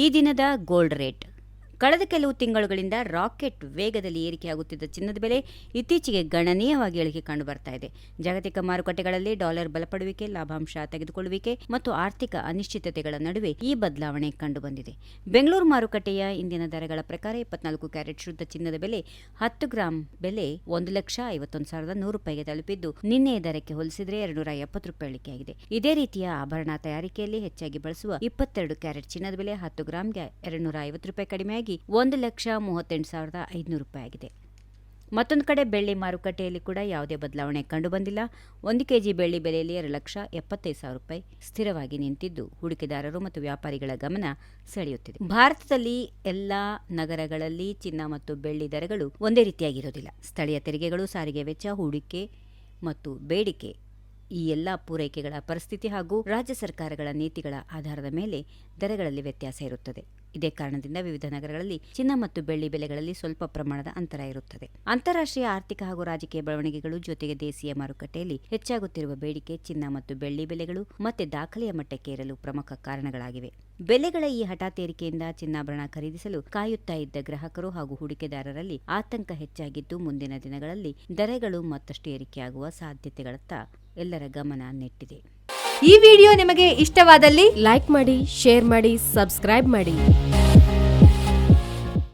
ಈ ದಿನದ gold rate. ಕಳೆದ ಕೆಲವು ತಿಂಗಳುಗಳಿಂದ ರಾಕೆಟ್ ವೇಗದಲ್ಲಿ ಏರಿಕೆಯಾಗುತ್ತಿದ್ದ ಚಿನ್ನದ ಬೆಲೆ ಇತ್ತೀಚೆಗೆ ಗಣನೀಯವಾಗಿ ಇಳಿಕೆ ಕಂಡುಬರ್ತಾ ಇದೆ. ಜಾಗತಿಕ ಮಾರುಕಟ್ಟೆಗಳಲ್ಲಿ ಡಾಲರ್ ಬಲಪಡುವಿಕೆ, ಲಾಭಾಂಶ ತೆಗೆದುಕೊಳ್ಳುವಿಕೆ ಮತ್ತು ಆರ್ಥಿಕ ಅನಿಶ್ಚಿತತೆಗಳ ನಡುವೆ ಈ ಬದಲಾವಣೆ ಕಂಡುಬಂದಿದೆ. ಬೆಂಗಳೂರು ಮಾರುಕಟ್ಟೆಯ ಇಂದಿನ ದರಗಳ ಪ್ರಕಾರ 24 ಕ್ಯಾರೆಟ್ ಶುದ್ಧ ಚಿನ್ನದ ಬೆಲೆ 10 ಗ್ರಾಂ ಬೆಲೆ ₹1,51,100 ತಲುಪಿದ್ದು, ನಿನ್ನೆಯ ದರಕ್ಕೆ ಹೋಲಿಸಿದರೆ ₹270 ಇಳಿಕೆಯಾಗಿದೆ. ಇದೇ ರೀತಿಯ ಆಭರಣ ತಯಾರಿಕೆಯಲ್ಲಿ ಹೆಚ್ಚಾಗಿ ಬಳಸುವ 22 ಕ್ಯಾರೆಟ್ ಚಿನ್ನದ ಬೆಲೆ 10 ಗ್ರಾಂಗೆ ₹250 ಕಡಿಮೆಯಾಗಿ ₹1,38,500 ಆಗಿದೆ. ಮತ್ತೊಂದು ಕಡೆ ಬೆಳ್ಳಿ ಮಾರುಕಟ್ಟೆಯಲ್ಲಿ ಕೂಡ ಯಾವುದೇ ಬದಲಾವಣೆ ಕಂಡುಬಂದಿಲ್ಲ. 1 ಕೆಜಿ ಬೆಳ್ಳಿ ಬೆಲೆಯಲ್ಲಿ ₹2,75,000 ಸ್ಥಿರವಾಗಿ ನಿಂತಿದ್ದು, ಹೂಡಿಕೆದಾರರು ಮತ್ತು ವ್ಯಾಪಾರಿಗಳ ಗಮನ ಸೆಳೆಯುತ್ತಿದೆ. ಭಾರತದಲ್ಲಿ ಎಲ್ಲಾ ನಗರಗಳಲ್ಲಿ ಚಿನ್ನ ಮತ್ತು ಬೆಳ್ಳಿ ದರಗಳು ಒಂದೇ ರೀತಿಯಾಗಿರೋದಿಲ್ಲ. ಸ್ಥಳೀಯ ತೆರಿಗೆಗಳು, ಸಾರಿಗೆ ವೆಚ್ಚ, ಹೂಡಿಕೆ ಮತ್ತು ಬೇಡಿಕೆ ಈ ಎಲ್ಲ ಪೂರೈಕೆಗಳ ಪರಿಸ್ಥಿತಿ ಹಾಗೂ ರಾಜ್ಯ ಸರ್ಕಾರಗಳ ನೀತಿಗಳ ಆಧಾರದ ಮೇಲೆ ದರಗಳಲ್ಲಿ ವ್ಯತ್ಯಾಸ ಇರುತ್ತದೆ. ಇದೇ ಕಾರಣದಿಂದ ವಿವಿಧ ನಗರಗಳಲ್ಲಿ ಚಿನ್ನ ಮತ್ತು ಬೆಳ್ಳಿ ಬೆಲೆಗಳಲ್ಲಿ ಸ್ವಲ್ಪ ಪ್ರಮಾಣದ ಅಂತರ ಇರುತ್ತದೆ. ಅಂತಾರಾಷ್ಟ್ರೀಯ ಆರ್ಥಿಕ ಹಾಗೂ ರಾಜಕೀಯ ಬೆಳವಣಿಗೆಗಳು ಜೊತೆಗೆ ದೇಶೀಯ ಮಾರುಕಟ್ಟೆಯಲ್ಲಿ ಹೆಚ್ಚಾಗುತ್ತಿರುವ ಬೇಡಿಕೆ ಚಿನ್ನ ಮತ್ತು ಬೆಳ್ಳಿ ಬೆಲೆಗಳು ಮತ್ತೆ ದಾಖಲೆಯ ಮಟ್ಟಕ್ಕೆ ಏರಲು ಪ್ರಮುಖ ಕಾರಣಗಳಾಗಿವೆ. ಬೆಲೆಗಳ ಈ ಹಠಾತ್ ಏರಿಕೆಯಿಂದ ಚಿನ್ನಾಭರಣ ಖರೀದಿಸಲು ಕಾಯುತ್ತಾ ಇದ್ದ ಗ್ರಾಹಕರು ಹಾಗೂ ಹೂಡಿಕೆದಾರರಲ್ಲಿ ಆತಂಕ ಹೆಚ್ಚಾಗಿದ್ದು, ಮುಂದಿನ ದಿನಗಳಲ್ಲಿ ದರಗಳು ಮತ್ತಷ್ಟು ಏರಿಕೆಯಾಗುವ ಸಾಧ್ಯತೆಗಳತ್ತ ಎಲ್ಲರ ಗಮನ ನೆಟ್ಟಿದೆ. ಈ ವಿಡಿಯೋ ನಿಮಗೆ ಇಷ್ಟವಾದಲ್ಲಿ ಲೈಕ್ ಮಾಡಿ, ಶೇರ್ ಮಾಡಿ, ಸಬ್ಸ್ಕ್ರೈಬ್ ಮಾಡಿ.